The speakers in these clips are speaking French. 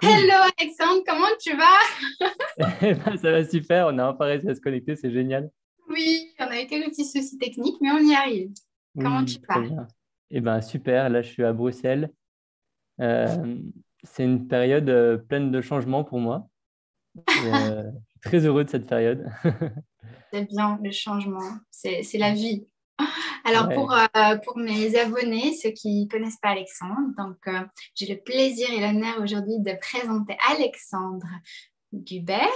Cool. Hello Alexandre, comment tu vas? Eh ben, ça va super, on a enfin réussi à se connecter, c'est génial. Oui, on a eu quelques petits soucis techniques, mais on y arrive. Comment tu Oui, très vas? bien. Eh ben super, là je suis à Bruxelles. Euh, c'est une période pleine de changements pour moi et je suis très heureux de cette période. C'est bien le changement, c'est la vie. Alors Ouais, pour mes abonnés, ceux qui ne connaissent pas Alexandre, j'ai le plaisir et l'honneur aujourd'hui de présenter Alexandre Gubert.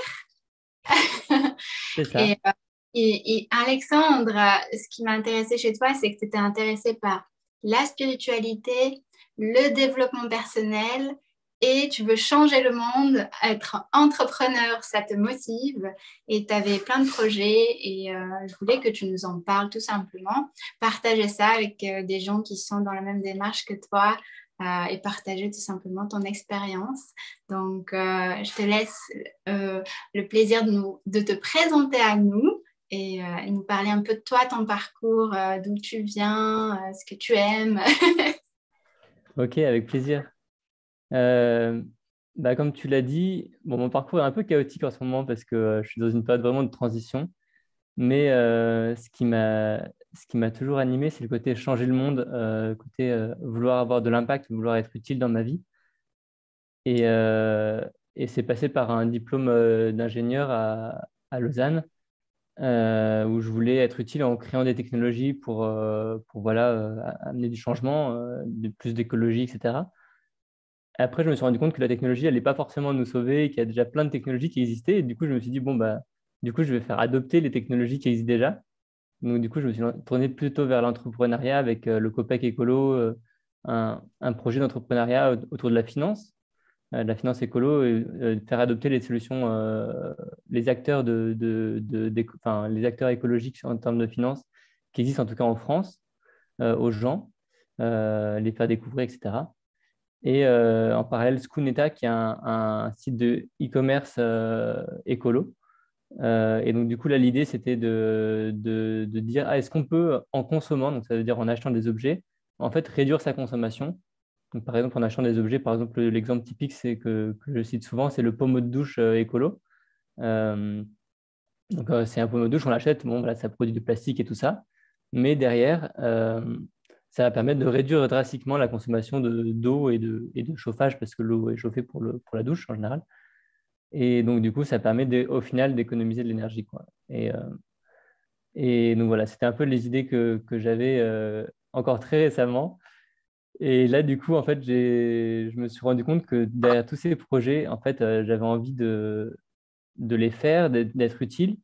c'est Et, ça. euh, et Alexandre, ce qui m'a intéressé chez toi, c'est que tu étais intéressé par la spiritualité, le développement personnel et tu veux changer le monde, être entrepreneur, ça te motive et tu avais plein de projets je voulais que tu nous en parles tout simplement, partager ça avec des gens qui sont dans la même démarche que toi et partager tout simplement ton expérience. Je te laisse le plaisir de te présenter à nous et nous parler un peu de toi, ton parcours, d'où tu viens, ce que tu aimes. Ok, avec plaisir. Euh, Comme tu l'as dit, bon, mon parcours est un peu chaotique en ce moment parce que je suis dans une période vraiment de transition. Mais ce qui m'a toujours animé, c'est le côté changer le monde, le côté vouloir avoir de l'impact, vouloir être utile dans ma vie. Et, euh, et c'est passé par un diplôme d'ingénieur à Lausanne, où je voulais être utile en créant des technologies pour voilà, amener du changement, plus d'écologie, etc. Après, je me suis rendu compte que la technologie, elle n'est pas forcément nous sauver, qu'il y a déjà plein de technologies qui existaient. Et du coup, je me suis dit, bon, bah, du coup, je vais faire adopter les technologies qui existent déjà. Donc, du coup, je me suis tourné plutôt vers l'entrepreneuriat avec le COPEC Écolo, un projet d'entrepreneuriat autour de la finance écolo, et faire adopter les solutions, les acteurs enfin, les acteurs écologiques en termes de finance qui existent en tout cas en France, aux gens, les faire découvrir, etc. Et en parallèle, Skooneta, qui est un site de e-commerce écolo. Et donc, du coup, là, l'idée, c'était de dire, ah, est-ce qu'on peut, en consommant, donc ça veut dire en achetant des objets, en fait, réduire sa consommation. Donc, par exemple, en achetant des objets, par exemple, l'exemple typique que je cite souvent, c'est le pommeau de douche écolo. Euh, c'est un pommeau de douche, on l'achète, bon, voilà, ça produit du plastique et tout ça. Mais derrière, ça va permettre de réduire drastiquement la consommation d'eau et de chauffage, parce que l'eau est chauffée pour la douche en général. Et donc, du coup, ça permet au final d'économiser de l'énergie, quoi. Et donc, voilà, c'était un peu les idées que j'avais encore très récemment. Et là, du coup, en fait, je me suis rendu compte que derrière tous ces projets, en fait, j'avais envie de les faire, d'être utile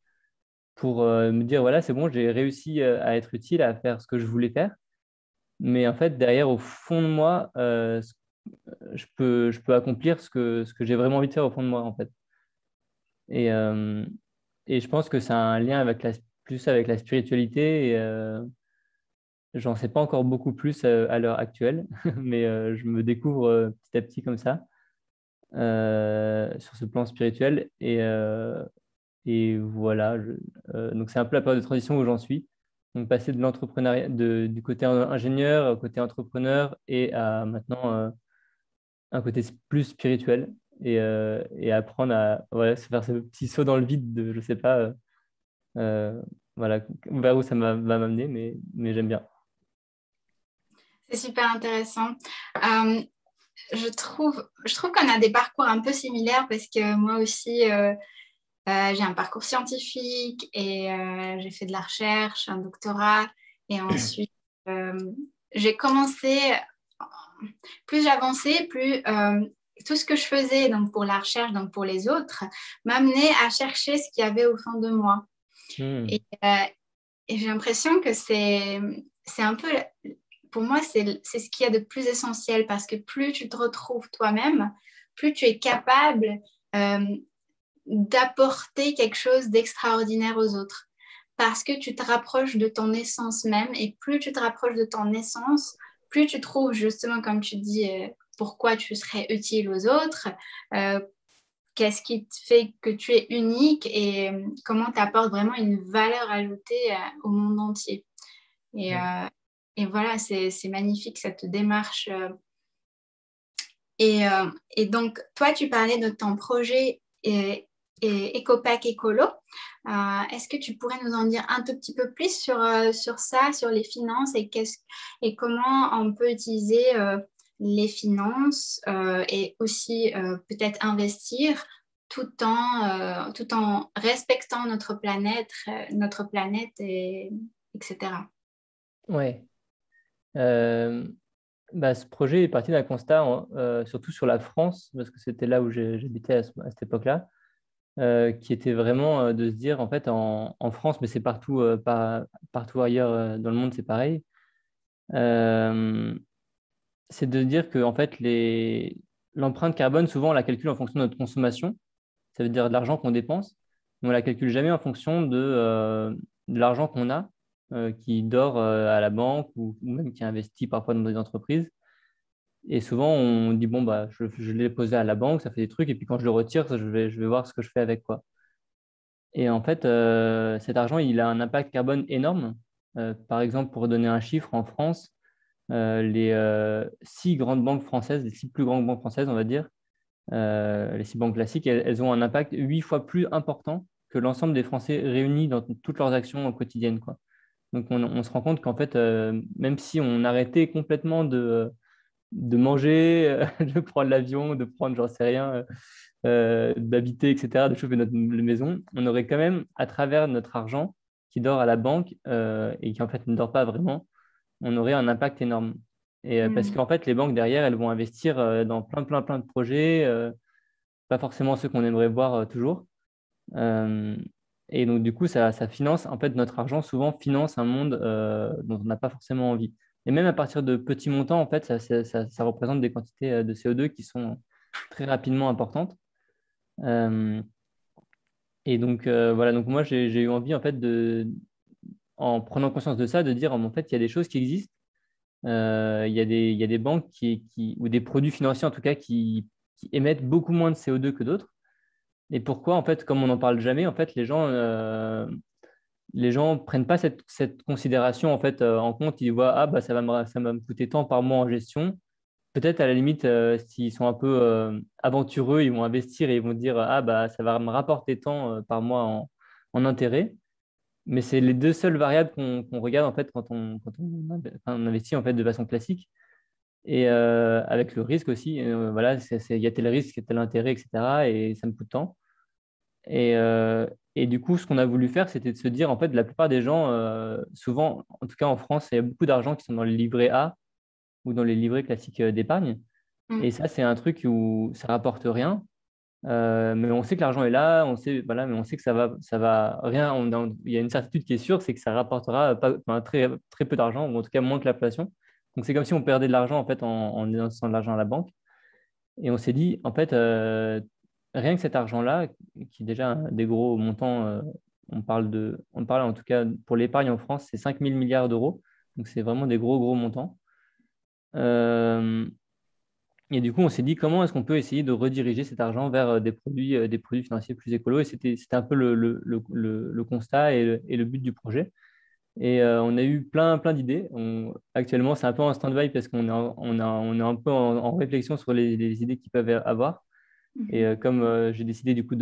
pour me dire, voilà, c'est bon, j'ai réussi à être utile, à faire ce que je voulais faire. Mais en fait, derrière, au fond de moi, je peux accomplir ce que j'ai vraiment envie de faire au fond de moi, en fait. Et, euh, et je pense que ça a un lien avec plus avec la spiritualité. Et, j'en sais pas encore beaucoup plus à l'heure actuelle, mais je me découvre petit à petit comme ça sur ce plan spirituel. Et voilà, donc c'est un peu la période de transition où j'en suis. Donc passer de l'entrepreneuriat, du côté ingénieur au côté entrepreneur et à maintenant un côté plus spirituel et apprendre à voilà, se faire ce petit saut dans le vide de, je sais pas, euh, voilà, vers où va m'amener, mais j'aime bien. C'est super intéressant. Euh, je trouve qu'on a des parcours un peu similaires parce que moi aussi, j'ai un parcours scientifique et j'ai fait de la recherche, un doctorat et ensuite euh, j'ai commencé, plus j'avançais, plus tout ce que je faisais donc pour la recherche, donc pour les autres, m'amenait à chercher ce qu'il y avait au fond de moi. Hmm. Et, euh, et j'ai l'impression que c'est un peu, pour moi, c'est ce qu'il y a de plus essentiel parce que plus tu te retrouves toi-même, plus tu es capable euh, d'apporter quelque chose d'extraordinaire aux autres. Parce que tu te rapproches de ton essence même et plus tu te rapproches de ton essence, plus tu trouves justement, comme tu dis, pourquoi tu serais utile aux autres, euh, qu'est-ce qui te fait que tu es unique et comment tu apportes vraiment une valeur ajoutée au monde entier. Et, Ouais. euh, et voilà, c'est magnifique cette démarche. Et donc, toi, tu parlais de ton projet EcoPack Écolo. Est-ce que tu pourrais nous en dire un tout petit peu plus sur ça, sur les finances et comment on peut utiliser les finances et aussi peut-être investir tout en respectant notre planète etc. Ouais. Euh, Ce projet est parti d'un constat, surtout sur la France, parce que c'était là où j'habitais à cette époque-là, qui était vraiment de se dire, en fait, en France, mais c'est partout, partout ailleurs dans le monde, c'est pareil, euh, c'est de dire que, en fait, l'empreinte carbone, souvent, on la calcule en fonction de notre consommation, ça veut dire de l'argent qu'on dépense, mais on la calcule jamais en fonction de l'argent qu'on a, qui dort à la banque ou même qui est investi parfois dans des entreprises. Et souvent, on dit, bon, bah, je l'ai posé à la banque, ça fait des trucs, et puis quand je le retire, je vais voir ce que je fais avec, quoi. Et en fait, cet argent, il a un impact carbone énorme. Par exemple, pour donner un chiffre, en France, les six grandes banques françaises, les six plus grandes banques françaises, on va dire, les six banques classiques, elles ont un impact 8 fois plus important que l'ensemble des Français réunis dans toutes leurs actions quotidiennes, quoi. Donc, on se rend compte qu'en fait, même si on arrêtait complètement de manger, de prendre l'avion, de prendre, j'en sais rien, d'habiter, etc., de chauffer notre maison, on aurait quand même, à travers notre argent qui dort à la banque et qui en fait ne dort pas vraiment, on aurait un impact énorme. Et parce Mm. qu'en fait, les banques derrière, elles vont investir dans plein, plein, plein de projets, pas forcément ceux qu'on aimerait voir toujours. Euh, et donc, du coup, ça finance, en fait, notre argent souvent finance un monde dont on n'a pas forcément envie. Et même à partir de petits montants, en fait, ça représente des quantités de CO2 qui sont très rapidement importantes. Euh, et donc, voilà, donc moi, j'ai eu envie, en fait, en prenant conscience de ça, de dire, en fait, il y a des choses qui existent. Il y a des banques ou des produits financiers, en tout cas, qui émettent beaucoup moins de CO2 que d'autres. Et pourquoi, en fait, comme on n'en parle jamais, en fait, les gens prennent pas cette considération en fait en compte. Ils voient, ah bah ça va me coûter tant par mois en gestion. Peut-être à la limite, s'ils sont un peu aventureux, ils vont investir et ils vont dire, ah bah ça va me rapporter tant par mois en intérêt. Mais c'est les deux seules variables qu'on regarde en fait quand on investit en fait de façon classique. Et avec le risque aussi, voilà, il y a tel risque, il y a tel intérêt, etc. Et ça me coûte tant. Et, euh, et du coup, ce qu'on a voulu faire, c'était de se dire, en fait, la plupart des gens, souvent, en tout cas en France, il y a beaucoup d'argent qui sont dans les livrets A ou dans les livrets classiques d'épargne. Et Mm. ça, c'est un truc où ça rapporte rien. Mais on sait que l'argent est là, on sait, voilà, mais on sait que ça va rien. Il y a une certitude qui est sûre, c'est que ça rapportera pas, enfin, très, très peu d'argent, ou en tout cas moins que l'inflation. Donc c'est comme si on perdait de l'argent en fait en investissant de l'argent à la banque. Et on s'est dit, en fait, rien que cet argent-là, qui est déjà des gros montants, on parle en tout cas pour l'épargne en France, c'est 5 000 milliards d'euros. Donc c'est vraiment des gros, gros montants. Euh, et du coup, on s'est dit, comment est-ce qu'on peut essayer de rediriger cet argent vers des produits financiers plus écolos? Et c'était un peu le constat et le but du projet. Et on a eu plein, plein d'idées. Actuellement, c'est un peu en stand-by parce qu'on est un peu en réflexion sur les idées qu'ils peuvent avoir. Et Mhm. comme j'ai décidé du coup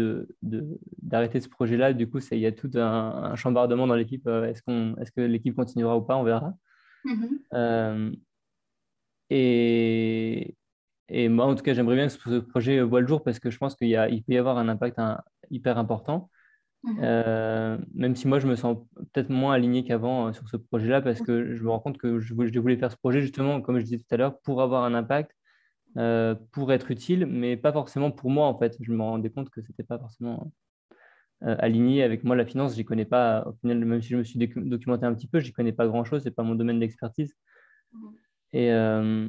d'arrêter ce projet-là, du coup, il y a tout un chambardement dans l'équipe. Est-ce que l'équipe continuera ou pas? On verra. Mhm. Euh, et, et moi, en tout cas, j'aimerais bien que ce projet voit le jour parce que je pense il peut y avoir un impact hyper important. Mhm. Même si moi, je me sens peut-être moins aligné qu'avant sur ce projet-là parce que je me rends compte que je voulais faire ce projet justement, comme je disais tout à l'heure, pour avoir un impact pour être utile, mais pas forcément pour moi, en fait. Je me rendais compte que c'était pas forcément aligné avec moi. La finance, j'y connais pas. Au final, même si je me suis documenté un petit peu, j'y connais pas grand-chose. C'est pas mon domaine d'expertise. Et, euh,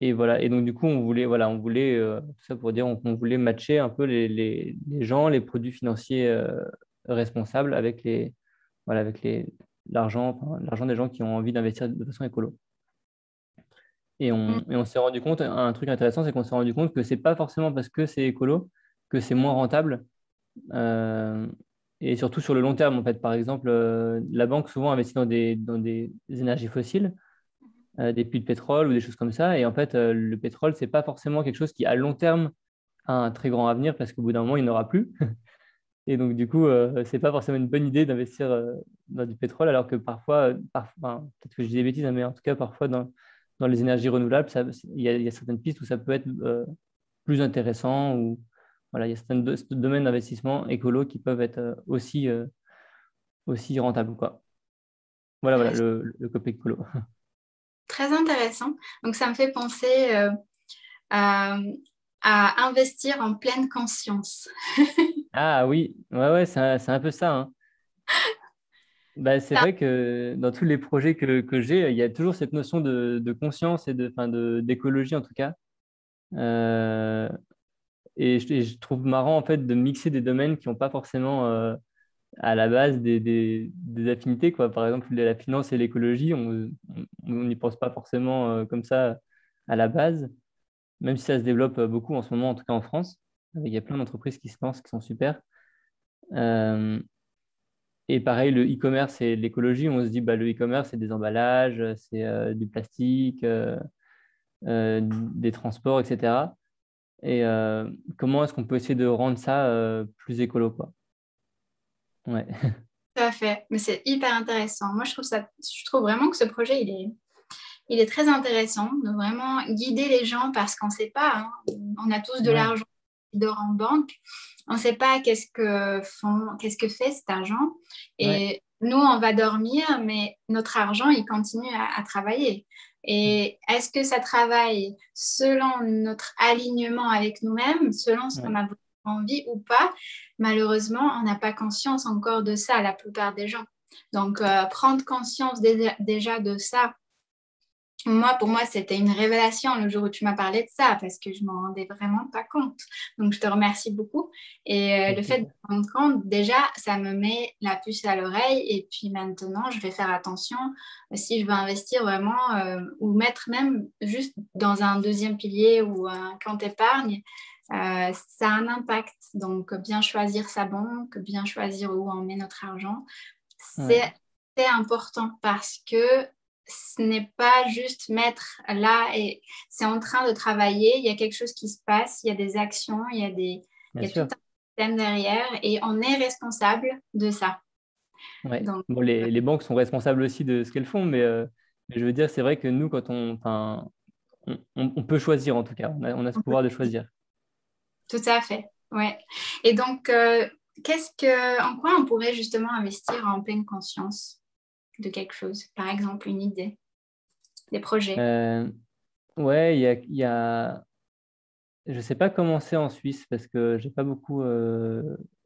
et voilà. Et donc, du coup, tout ça pour dire, on voulait matcher un peu les gens, les produits financiers responsables avec voilà, avec l'argent des gens qui ont envie d'investir de façon écolo. Mhm. Et on s'est rendu compte, un truc intéressant, c'est qu'on s'est rendu compte que c'est pas forcément parce que c'est écolo que c'est moins rentable. Euh, et surtout sur le long terme, en fait. Par exemple, la banque souvent investit dans des énergies fossiles. des puits de pétrole ou des choses comme ça. Et en fait, le pétrole, c'est pas forcément quelque chose qui, à long terme, a un très grand avenir parce qu'au bout d'un moment, il n'y en aura plus. Et donc, du coup, c'est pas forcément une bonne idée d'investir dans du pétrole, alors que parfois, enfin, peut-être que je dis des bêtises, hein, mais en tout cas, parfois, dans les énergies renouvelables, il y a certaines pistes où ça peut être plus intéressant, ou voilà, il y a certains domaines d'investissement écolo qui peuvent être aussi rentables, quoi. Voilà, Intéressant. le côté écolo. Très intéressant. Donc, ça me fait penser à, à investir en pleine conscience. Ah oui, ouais, c'est un peu ça, hein. Bah, c'est Ça- vrai que dans tous les projets que j'ai, il y a toujours cette notion de conscience et d'écologie en tout cas. Euh, et je trouve marrant en fait de mixer des domaines qui n'ont pas forcément à la base des affinités, quoi. Par exemple, la finance et l'écologie, on n'y pense pas forcément comme ça à la base, même si ça se développe beaucoup en ce moment, en tout cas en France. Il y a plein d'entreprises qui se lancent, qui sont super. Euh, Et pareil, le e-commerce et l'écologie, on se dit, bah, le e-commerce, c'est des emballages, c'est du plastique, des transports, etc. Et comment est-ce qu'on peut essayer de rendre ça plus écolo, quoi. Ouais. Tout à fait. Mais c'est hyper intéressant. Moi, je trouve vraiment que ce projet, il est très intéressant de vraiment guider les gens parce qu'on ne sait pas, hein. On a tous de Ouais. l'argent qui dort en banque. On ne sait pas qu'est-ce que fait cet argent. Ouais. Et nous, on va dormir, mais notre argent, il continue à travailler. Et est-ce que ça travaille selon notre alignement avec nous-mêmes, selon ce qu'on Ouais. a envie ou pas? Malheureusement, on n'a pas conscience encore de ça, la plupart des gens. Donc, prendre conscience déjà de ça, pour moi, c'était une révélation le jour où tu m'as parlé de ça, parce que je m'en rendais vraiment pas compte. Donc, je te remercie beaucoup. Et le Avec fait de plaisir. me rendre compte, déjà, ça me met la puce à l'oreille. Et puis maintenant, je vais faire attention si je veux investir vraiment ou mettre même juste dans un deuxième pilier ou un compte épargne. Ça a un impact. Donc, bien choisir sa banque, bien choisir où on met notre argent, Ouais. c'est important parce que ce n'est pas juste mettre là et c'est en train de travailler, il y a quelque chose qui se passe, il y a des actions, Bien il y a tout sûr. un système derrière et on est responsable de ça. Ouais. Donc, Bon, les banques sont responsables aussi de ce qu'elles font, mais je veux dire, c'est vrai que nous, enfin, on peut choisir en tout cas. On a ce pouvoir de choisir. tout à fait, ouais. Et donc, en quoi on pourrait justement investir en pleine conscience de quelque chose? Par exemple, une idée, des projets. Euh, ouais, je sais pas comment c'est en Suisse parce que j'ai pas beaucoup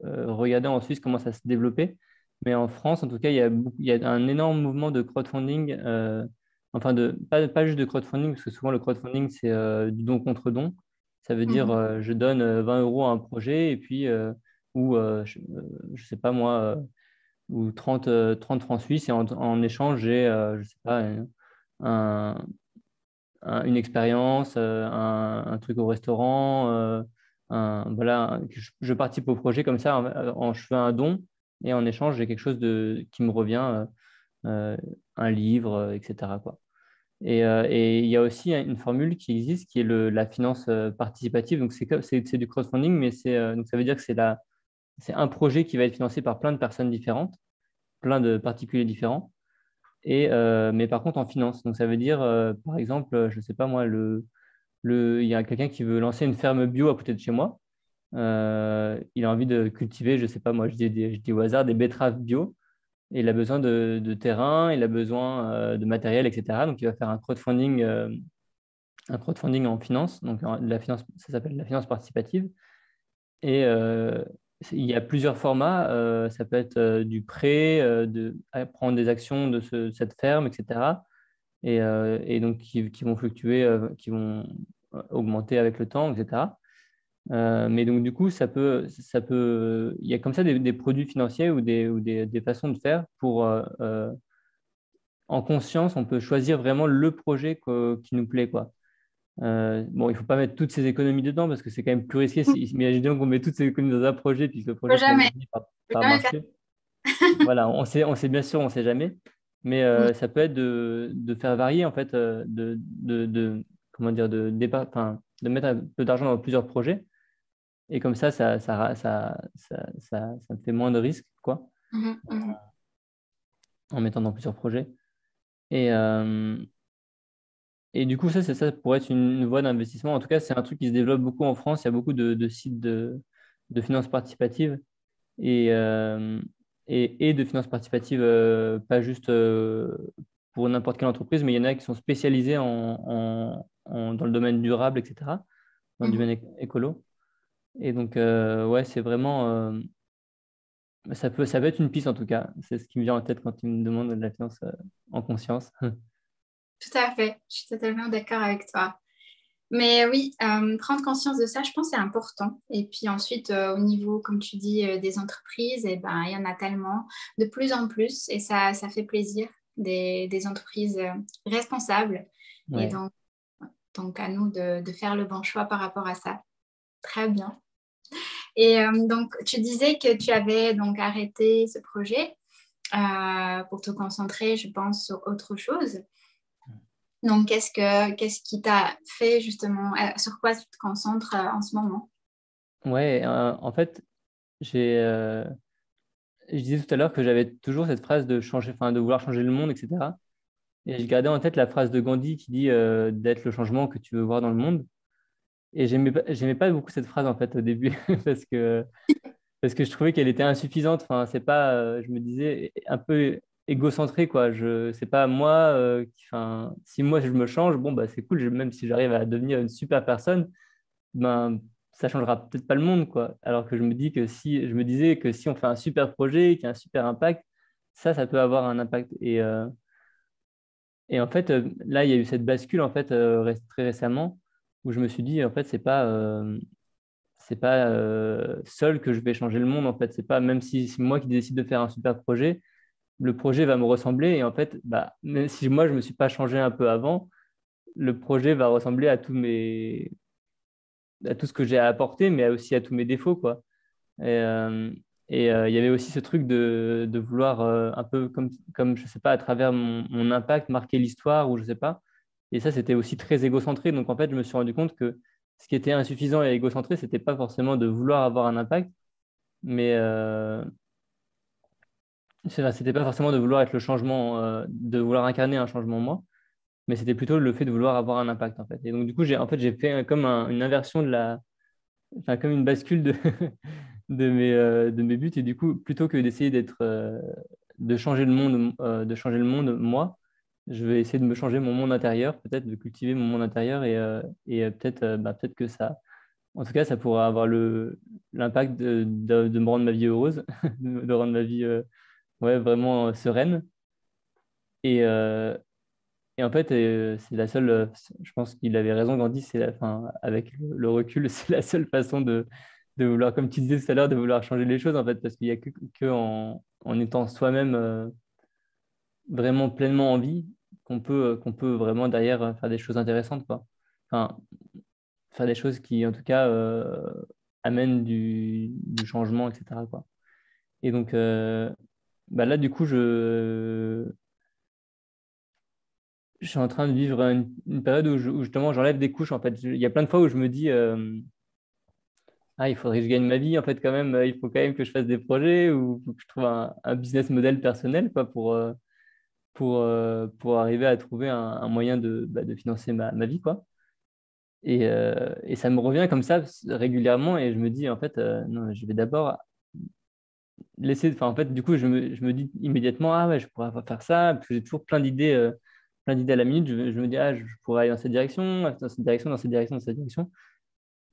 regardé en Suisse comment ça se développait. Mais en France, en tout cas, il y a un énorme mouvement de crowdfunding. Enfin, pas juste de crowdfunding, parce que souvent le crowdfunding, c'est du don contre don. Ça veut dire Mhm. je donne 20 euros à un projet et puis, ou je sais pas moi, ou 30 francs suisses et en échange, j'ai, je sais pas, un, une expérience, un truc au restaurant, voilà, que je participe au projet comme ça, je fais un don et en échange, j'ai quelque chose qui me revient, euh, un livre, etc., quoi. Et il y a aussi une formule qui existe qui est la finance participative. Donc, c'est du crowdfunding, mais donc ça veut dire que c'est un projet qui va être financé par plein de personnes différentes, plein de particuliers différents. Mais par contre en finance. Donc ça veut dire, par exemple, je ne sais pas moi, il y a quelqu'un qui veut lancer une ferme bio à côté de chez moi. Il a envie de cultiver, je ne sais pas moi, je dis au hasard, des betteraves bio. Et il a besoin de terrain, il a besoin de matériel, etc. Donc il va faire un crowdfunding en finance. Donc la finance, ça s'appelle la finance participative. Et il y a plusieurs formats. Ça peut être du prêt, à prendre des actions de cette ferme, etc. Et donc qui vont fluctuer, qui vont augmenter avec le temps, etc. Mais donc du coup, il y a comme ça des produits financiers ou des façons de faire pour, en conscience, on peut choisir vraiment le projet qui nous plaît, quoi. Bon, il ne faut pas mettre toutes ses économies dedans parce que c'est quand même plus risqué. Si, imaginons qu'on met toutes ses économies dans un projet puis que le Faut projet finalement jamais, finit par, faut par jamais faire. marcher. Voilà, on sait bien sûr, on ne sait jamais. Mais Oui. ça peut être de faire varier, en fait, comment dire, de mettre un peu d'argent dans plusieurs projets. Et comme ça me fait moins de risques, quoi, Mhm, mhm. en mettant dans plusieurs projets. Et, euh, et du coup, ça pourrait être une voie d'investissement. En tout cas, c'est un truc qui se développe beaucoup en France. Il y a beaucoup de sites de finances participatives et, euh, et de finances participatives, pas juste pour n'importe quelle entreprise, mais il y en a qui sont spécialisés dans le domaine durable, etc., dans le Mhm. domaine écolo. Et donc, ouais, c'est vraiment, ça peut être une piste en tout cas. C'est ce qui me vient en tête quand tu me demandes de la finance en conscience. Tout à fait, je suis totalement d'accord avec toi. Mais oui, prendre conscience de ça, je pense que c'est important. Et puis ensuite, au niveau, comme tu dis, des entreprises, eh ben, il y en a tellement, de plus en plus, et ça fait plaisir, des entreprises responsables. Et Ouais. donc à nous de faire le bon choix par rapport à ça. Très bien. Et donc, tu disais que tu avais donc arrêté ce projet pour te concentrer, je pense, sur autre chose. Donc, qu'est-ce qui t'a fait justement, sur quoi tu te concentres en ce moment? Ouais, en fait, j'ai, je disais tout à l'heure que j'avais toujours cette phrase de changer, enfin, de vouloir changer le monde, etc. Et je gardais en tête la phrase de Gandhi qui dit d'être le changement que tu veux voir dans le monde. Et j'aimais pas beaucoup cette phrase en fait au début parce que je trouvais qu'elle était insuffisante. Enfin, c'est pas, je me disais un peu égocentré quoi. C'est pas moi. Enfin, si moi je me change, bon bah c'est cool. Même si j'arrive à devenir une super personne, ben ça changera peut-être pas le monde quoi. Alors que je me disais que si on fait un super projet, qui a un super impact, ça peut avoir un impact. Et en fait, là, il y a eu cette bascule en fait très récemment où je me suis dit en fait c'est pas seul que je vais changer le monde en fait. C'est pas même si c'est moi qui décide de faire un super projet, le projet va me ressembler et en fait, bah même si moi je me suis pas changé un peu avant, le projet va ressembler à tout ce que j'ai à apporter, mais aussi à tous mes défauts quoi. Et, il y avait aussi ce truc de vouloir un peu comme, je sais pas, à travers mon impact, marquer l'histoire ou je sais pas. Et ça, c'était aussi très égocentré. Donc, en fait, je me suis rendu compte que ce qui était insuffisant et égocentré, c'était pas forcément de vouloir avoir un impact, mais c'était pas forcément de vouloir être le changement, de vouloir incarner un changement moi, mais c'était plutôt le fait de vouloir avoir un impact, en fait. Et donc, du coup, j'ai fait comme une inversion enfin, comme une bascule de mes buts. Et du coup, plutôt que d'essayer de changer le monde, moi, je vais essayer de me changer mon monde intérieur, peut-être de cultiver mon monde intérieur peut-être que ça, en tout cas, ça pourra avoir l'impact de me rendre ma vie heureuse, de rendre ma vie ouais, vraiment sereine. Et, euh, et en fait, c'est la seule, je pense qu'il avait raison, Gandhi, enfin, avec le recul, c'est la seule façon de vouloir, comme tu disais tout à l'heure, de vouloir changer les choses, en fait, parce qu'il n'y a que en étant soi-même vraiment pleinement en vie qu'on peut vraiment derrière faire des choses intéressantes, quoi. Enfin, faire des choses qui, en tout cas, amènent du changement, etc., quoi. Et donc, bah là, du coup, je suis en train de vivre une période où justement j'enlève des couches en fait. Il y a plein de fois où je me dis ah il faudrait que je gagne ma vie en fait quand même. Il faut quand même que je fasse des projets ou faut que je trouve un business model personnel quoi pour arriver à trouver un moyen de financer ma vie quoi. Et ça me revient comme ça régulièrement et je me dis en fait non je vais d'abord laisser. Enfin en fait du coup je me dis immédiatement ah ouais je pourrais faire ça parce que j'ai toujours plein d'idées à la minute. Je me dis, ah, je pourrais aller dans cette direction, dans cette direction, dans cette direction, dans cette direction.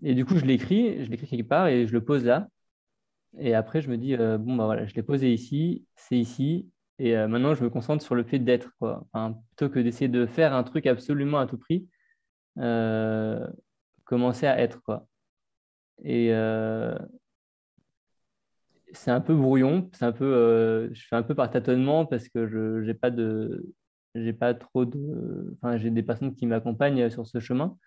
Et du coup, je l'écris quelque part et je le pose là. Et après, je me dis, bon, bah voilà, je l'ai posé ici, c'est ici. Et maintenant, je me concentre sur le fait d'être, quoi. Enfin, plutôt que d'essayer de faire un truc absolument à tout prix, euh, commencer à être, quoi. Et c'est un peu brouillon, je fais un peu par tâtonnement parce que j'ai pas trop enfin, j'ai des personnes qui m'accompagnent sur ce chemin.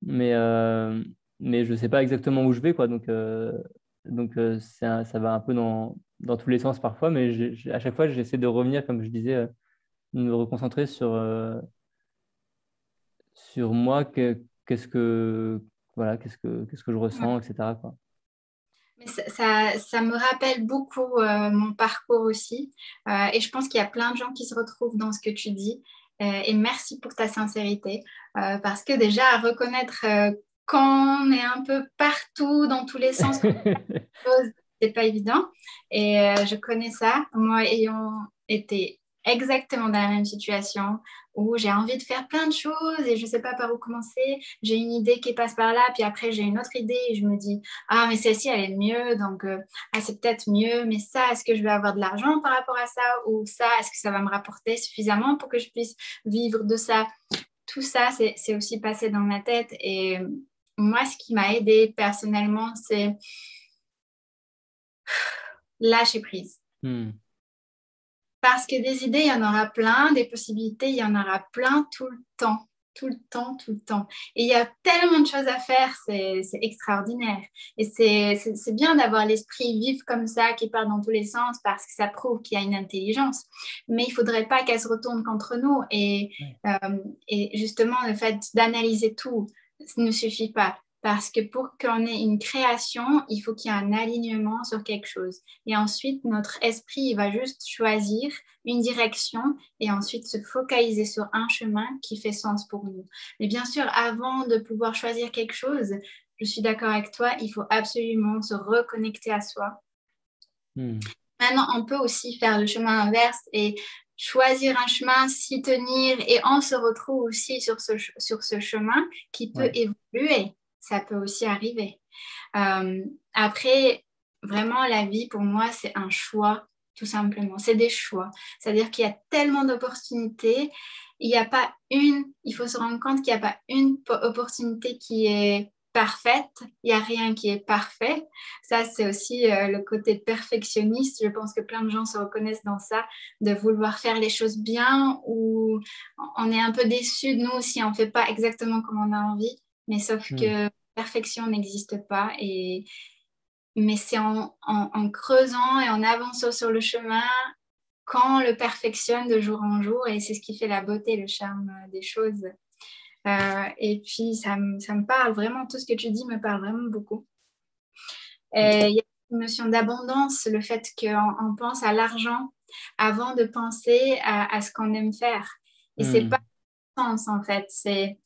mais, euh, mais je sais pas exactement où je vais, quoi. Donc ça va un peu dans tous les sens parfois, mais à chaque fois, j'essaie de revenir, comme je disais, me reconcentrer sur moi, qu'est-ce que, voilà, qu'est-ce que je ressens, etc., quoi. Mais ça me rappelle beaucoup mon parcours aussi. Et je pense qu'il y a plein de gens qui se retrouvent dans ce que tu dis. Et merci pour ta sincérité. Parce que déjà, à reconnaître quand on est un peu partout, dans tous les sens, c'est pas évident. Et je connais ça. Moi, ayant été exactement dans la même situation où j'ai envie de faire plein de choses et je sais pas par où commencer. J'ai une idée qui passe par là, puis après j'ai une autre idée et je me dis, ah, mais celle-ci, elle est mieux, donc ah, c'est peut-être mieux, mais ça, est-ce que je vais avoir de l'argent par rapport à ça? Ou ça, est-ce que ça va me rapporter suffisamment pour que je puisse vivre de ça? Tout ça, c'est aussi passé dans ma tête. Et moi, ce qui m'a aidé personnellement, c'est lâcher prise. Hmm. Parce que des idées, il y en aura plein, des possibilités, il y en aura plein tout le temps. Tout le temps, tout le temps. Et il y a tellement de choses à faire, c'est extraordinaire. Et c'est bien d'avoir l'esprit vif comme ça, qui part dans tous les sens, parce que ça prouve qu'il y a une intelligence. Mais il ne faudrait pas qu'elle se retourne contre nous. Ouais. Et justement, le fait d'analyser tout ne suffit pas. Parce que pour qu'on ait une création, il faut qu'il y ait un alignement sur quelque chose. Et ensuite, notre esprit, il va juste choisir une direction et ensuite se focaliser sur un chemin qui fait sens pour nous. Mais bien sûr, avant de pouvoir choisir quelque chose, je suis d'accord avec toi, il faut absolument se reconnecter à soi. Hmm. Maintenant, on peut aussi faire le chemin inverse et choisir un chemin, s'y tenir et on se retrouve aussi sur ce chemin qui peut Ouais. évoluer. Ça peut aussi arriver. Après, vraiment, la vie, pour moi, c'est un choix, tout simplement. C'est des choix. C'est-à-dire qu'il y a tellement d'opportunités. Il faut se rendre compte qu'il n'y a pas une opportunité qui est parfaite. Il n'y a rien qui est parfait. Ça, c'est aussi le côté perfectionniste. Je pense que plein de gens se reconnaissent dans ça, de vouloir faire les choses bien ou on est un peu déçu de nous si on ne fait pas exactement comme on a envie. Mais sauf Hmm. que perfection n'existe pas. Mais c'est en creusant et en avançant sur le chemin qu'on le perfectionne de jour en jour. Et c'est ce qui fait la beauté, le charme des choses. Et puis, ça me parle vraiment, tout ce que tu dis me parle vraiment beaucoup. Et il y a une notion d'abondance, le fait qu'on pense à l'argent avant de penser à ce qu'on aime faire. Et c'est pas Hmm. le sens, en fait. C'est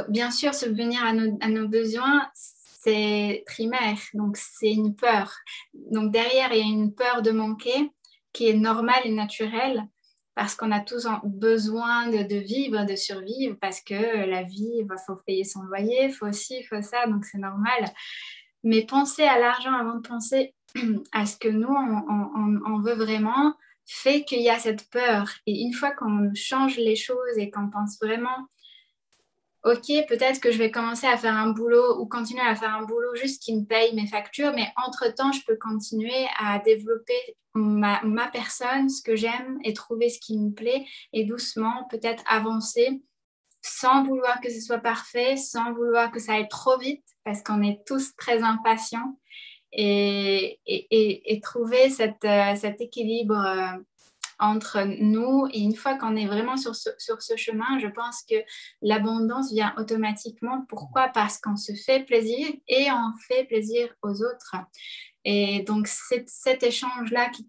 bien sûr subvenir à nos besoins, c'est primaire, donc c'est une peur. Donc derrière, il y a une peur de manquer qui est normale et naturelle parce qu'on a tous besoin de vivre, de survivre, parce que la vie, il faut payer son loyer, il faut ci, il faut ça, donc c'est normal. Mais penser à l'argent avant de penser à ce que nous, on veut vraiment, fait qu'il y a cette peur. Et une fois qu'on change les choses et qu'on pense vraiment, OK, peut-être que je vais commencer à faire un boulot ou continuer à faire un boulot juste qui me paye mes factures, mais entre-temps, je peux continuer à développer ma personne, ce que j'aime et trouver ce qui me plaît et doucement peut-être avancer sans vouloir que ce soit parfait, sans vouloir que ça aille trop vite parce qu'on est tous très impatients et trouver cet équilibre entre nous. Et une fois qu'on est vraiment sur ce chemin, je pense que l'abondance vient automatiquement. Pourquoi? Parce qu'on se fait plaisir et on fait plaisir aux autres. Et donc, c'est cet échange-là qui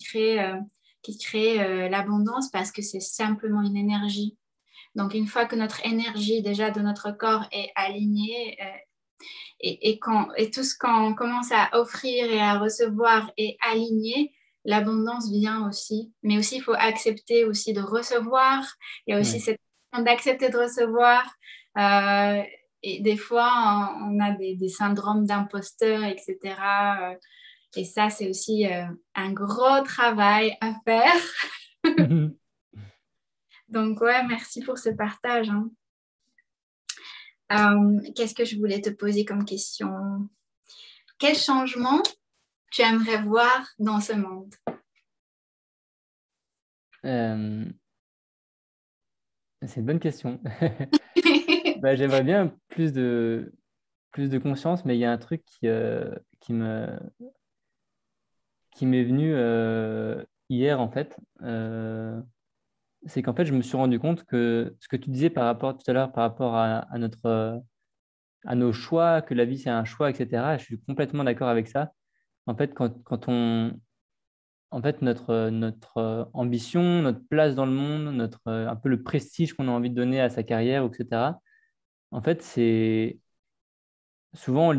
crée l'abondance parce que c'est simplement une énergie. Donc, une fois que notre énergie déjà de notre corps est alignée et tout ce qu'on commence à offrir et à recevoir est aligné, l'abondance vient aussi. Mais aussi, il faut accepter aussi de recevoir. Il y a aussi Ouais. cette question d'accepter de recevoir. Euh, et des fois, on a des syndromes d'imposteur, etc. Et ça, c'est aussi un gros travail à faire. Donc, ouais, merci pour ce partage, hein. Qu'est-ce que je voulais te poser comme question? Quel changement tu aimerais voir dans ce monde? Euh, c'est une bonne question. Bah, j'aimerais bien plus de conscience, mais il y a un truc qui m'est venu hier, en fait. c'est qu'en fait, je me suis rendu compte que ce que tu disais tout à l'heure par rapport à nos choix, que la vie, c'est un choix, etc., je suis complètement d'accord avec ça. En fait, en fait, notre ambition, notre place dans le monde, un peu le prestige qu'on a envie de donner à sa carrière, etc., en fait, souvent,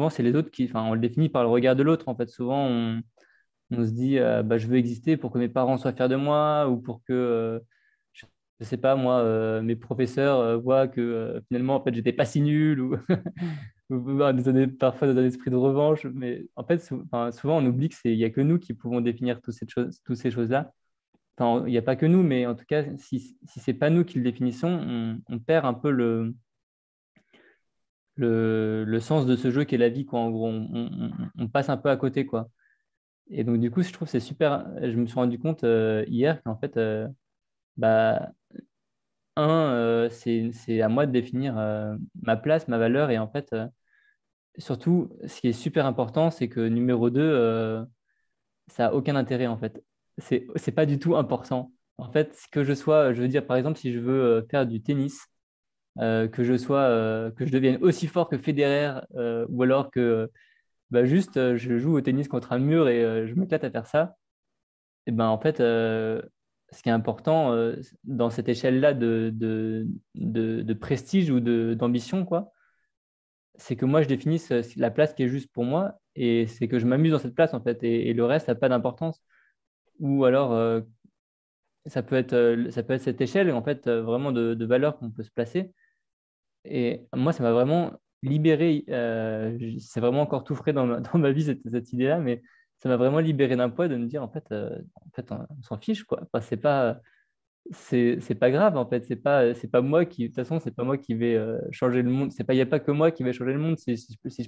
c'est les autres enfin, on le définit par le regard de l'autre. En fait, souvent, on se dit, bah, je veux exister pour que mes parents soient fiers de moi ou pour que, je ne sais pas, moi, mes professeurs voient que finalement, en fait, j'étais pas si nul ou, parfois dans un esprit de revanche. Mais en fait, enfin, souvent, on oublie il n'y a que nous qui pouvons définir toutes ces choses-là. Enfin, il n'y a pas que nous, mais en tout cas, si ce n'est pas nous qui le définissons, on perd un peu le sens de ce jeu qui est la vie, quoi. En gros, on passe un peu à côté, quoi. Et donc, du coup, je trouve que c'est super. Je me suis rendu compte hier qu'en fait, bah, c'est à moi de définir ma place, ma valeur. Et en fait, surtout, ce qui est super important, c'est que numéro 2, ça n'a aucun intérêt, en fait. C'est pas du tout important. En fait, que je sois, je veux dire, par exemple, si je veux faire du tennis, que je devienne aussi fort que Federer, ou alors que bah, juste je joue au tennis contre un mur et je m'éclate à faire ça. Et ben, en fait, ce qui est important dans cette échelle-là de prestige ou d'ambition, quoi, c'est que moi, je définisse la place qui est juste pour moi et c'est que je m'amuse dans cette place, en fait, et le reste n'a pas d'importance. Ou alors, ça peut être cette échelle, en fait, vraiment de valeur qu'on peut se placer. Et moi, ça m'a vraiment libéré. C'est vraiment encore tout frais dans ma vie, cette idée-là, mais ça m'a vraiment libéré d'un poids de me dire, en fait on s'en fiche, quoi. Enfin, c'est pas grave, en fait. C'est pas moi qui, de toute façon, c'est pas moi qui vais changer le monde. Il n'y a pas que moi qui vais changer le monde. Si je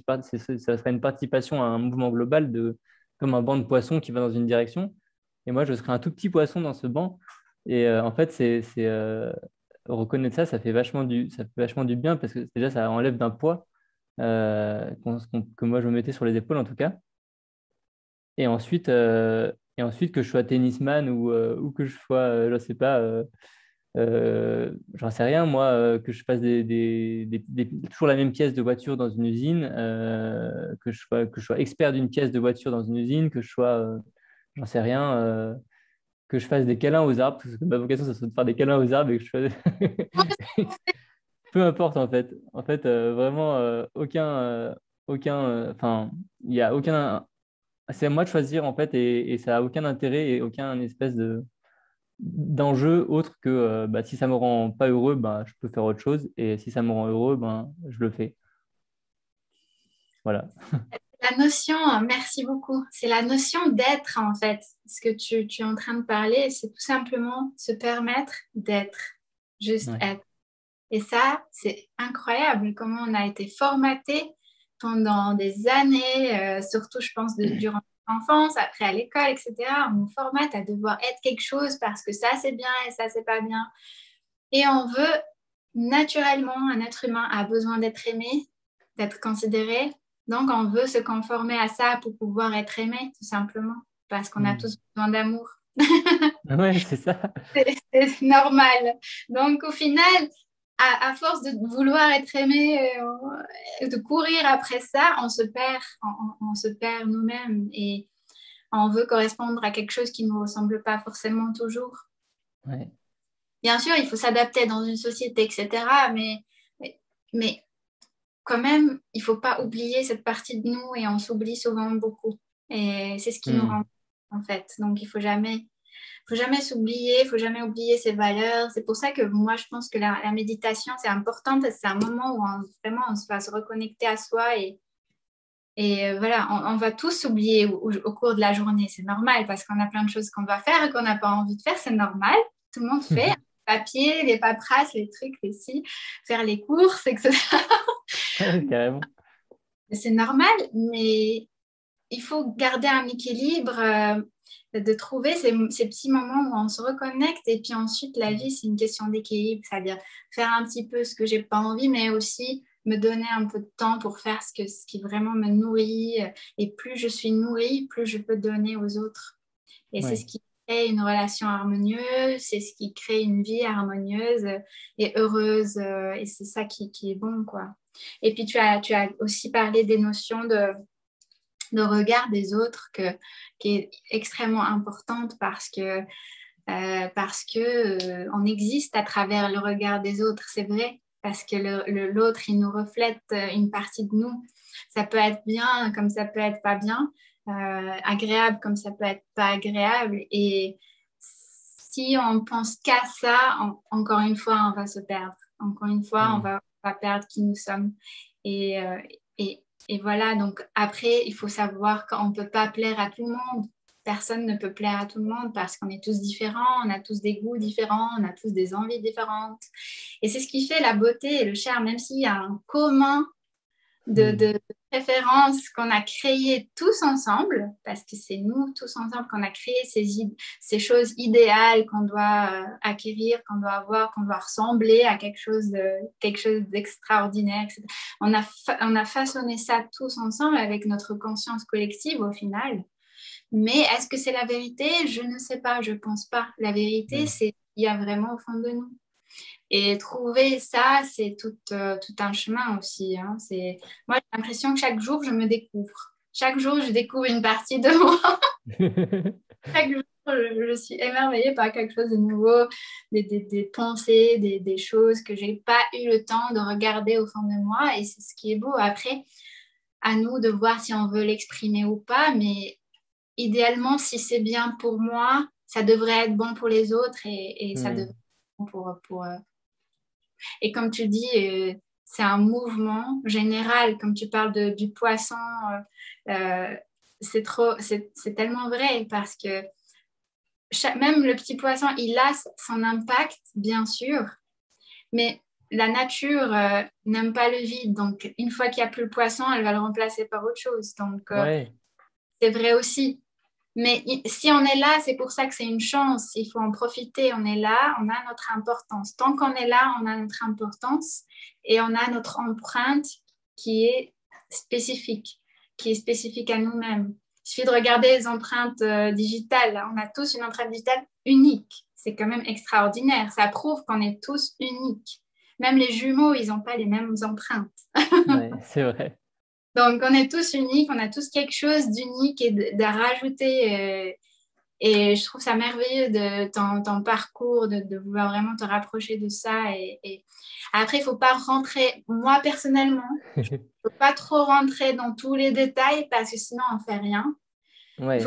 ça serait une participation à un mouvement global comme un banc de poissons qui va dans une direction. Et moi, je serais un tout petit poisson dans ce banc. Et en fait, reconnaître ça, ça fait vachement du bien parce que déjà, ça enlève d'un poids que moi, je me mettais sur les épaules, en tout cas. Et ensuite, que je sois tennisman ou que je sois, je sais pas, j'en sais rien, moi, que je fasse toujours la même pièce de voiture dans une usine, que je sois expert d'une pièce de voiture dans une usine, que je sois, j'en sais rien, que je fasse des câlins aux arbres, parce que ma vocation, ça serait de faire des câlins aux arbres et que je fasse... Peu importe, en fait. En fait, vraiment, enfin, il y a aucun... C'est à moi de choisir, en fait, et ça a aucun intérêt et aucun espèce d'enjeu autre que bah, si ça me rend pas heureux, bah, je peux faire autre chose. Et si ça me rend heureux, ben, je le fais. Voilà. La notion, merci beaucoup, c'est la notion d'être en fait. Ce que tu es en train de parler, c'est tout simplement se permettre d'être, juste Ouais. être. Et ça, c'est incroyable comment on a été formaté pendant des années, surtout je pense durant l'enfance, après à l'école, etc. On nous formate à devoir être quelque chose parce que ça c'est bien et ça c'est pas bien. Et on veut naturellement, un être humain a besoin d'être aimé, d'être considéré. Donc on veut se conformer à ça pour pouvoir être aimé, tout simplement, parce qu'on a Hmm. tous besoin d'amour. Ouais, c'est ça. C'est normal. Donc, au final, à force de vouloir être aimé, de courir après ça, on se perd nous-mêmes et on veut correspondre à quelque chose qui ne nous ressemble pas forcément toujours. Ouais. Bien sûr, il faut s'adapter dans une société, etc. Mais quand même, il ne faut pas oublier cette partie de nous et on s'oublie souvent beaucoup. Et c'est ce qui nous Hmm. rend en fait. Donc, il faut jamais s'oublier, il faut jamais oublier ses valeurs. C'est pour ça que moi, je pense que la méditation, c'est important parce que c'est un moment où vraiment on va se reconnecter à soi et voilà, on va tous s'oublier au cours de la journée. C'est normal parce qu'on a plein de choses qu'on va faire et qu'on n'a pas envie de faire. C'est normal. Tout le monde fait. Papier, les paperasses, les trucs, les ci, faire les courses, etc. Carrément. C'est normal, mais il faut garder un équilibre, de trouver ces petits moments où on se reconnecte. Et puis ensuite, la vie, c'est une question d'équilibre, c'est-à-dire faire un petit peu ce que j'ai pas envie, mais aussi me donner un peu de temps pour faire ce qui vraiment me nourrit. Et plus je suis nourrie, plus je peux donner aux autres. Et c'est ce Ouais. qui crée une relation harmonieuse, c'est ce qui crée une vie harmonieuse et heureuse. Et c'est ça qui est bon, quoi. Et puis, tu as aussi parlé des notions de regard des autres qui est extrêmement importante parce que on existe à travers le regard des autres, c'est vrai, parce que l'autre, il nous reflète une partie de nous. Ça peut être bien comme ça peut être pas bien, agréable comme ça peut être pas agréable. Et si on pense qu'à ça, encore une fois, on va se perdre. Encore une fois, on va perdre qui nous sommes. Et, euh, et voilà, donc après, il faut savoir qu'on ne peut pas plaire à tout le monde. Personne ne peut plaire à tout le monde parce qu'on est tous différents, on a tous des goûts différents, on a tous des envies différentes. Et c'est ce qui fait la beauté et le charme, même s'il y a un commun de préférences qu'on a créées tous ensemble, parce que c'est nous tous ensemble qu'on a créé ces choses idéales qu'on doit acquérir, qu'on doit avoir, qu'on doit ressembler à quelque chose d'extraordinaire, etc. On a façonné ça tous ensemble avec notre conscience collective au final. Mais est-ce que c'est la vérité? Je ne sais pas, je pense pas. La vérité, c'est il y a vraiment au fond de nous. Et trouver ça, c'est tout un chemin aussi. Hein. Moi, j'ai l'impression que chaque jour, je me découvre. Chaque jour, je découvre une partie de moi. Chaque jour, je suis émerveillée par quelque chose de nouveau, des pensées, des choses que je n'ai pas eu le temps de regarder au fond de moi. Et c'est ce qui est beau. Après, à nous de voir si on veut l'exprimer ou pas. Mais idéalement, si c'est bien pour moi, ça devrait être bon pour les autres et ça devrait être bon pour et comme tu dis, c'est un mouvement général. Comme tu parles du poisson, c'est tellement vrai parce que même le petit poisson, il a son impact, bien sûr, mais la nature n'aime pas le vide. Donc, une fois qu'il n'y a plus le poisson, elle va le remplacer par autre chose. Donc, Ouais. c'est vrai aussi. Mais si on est là, c'est pour ça que c'est une chance. Il faut en profiter. On est là, on a notre importance. Tant qu'on est là, on a notre importance et on a notre empreinte qui est spécifique, qui est spécifique à nous-mêmes. Il suffit de regarder les empreintes digitales. On a tous une empreinte digitale unique. C'est quand même extraordinaire. Ça prouve qu'on est tous uniques. Même les jumeaux, ils n'ont pas les mêmes empreintes. Ouais, c'est vrai. Donc, on est tous uniques, on a tous quelque chose d'unique et de rajouter. Et je trouve ça merveilleux de ton parcours, de vouloir vraiment te rapprocher de ça. Et après, il ne faut pas rentrer, moi personnellement, il ne faut pas trop rentrer dans tous les détails parce que sinon, on ne fait rien. Ouais.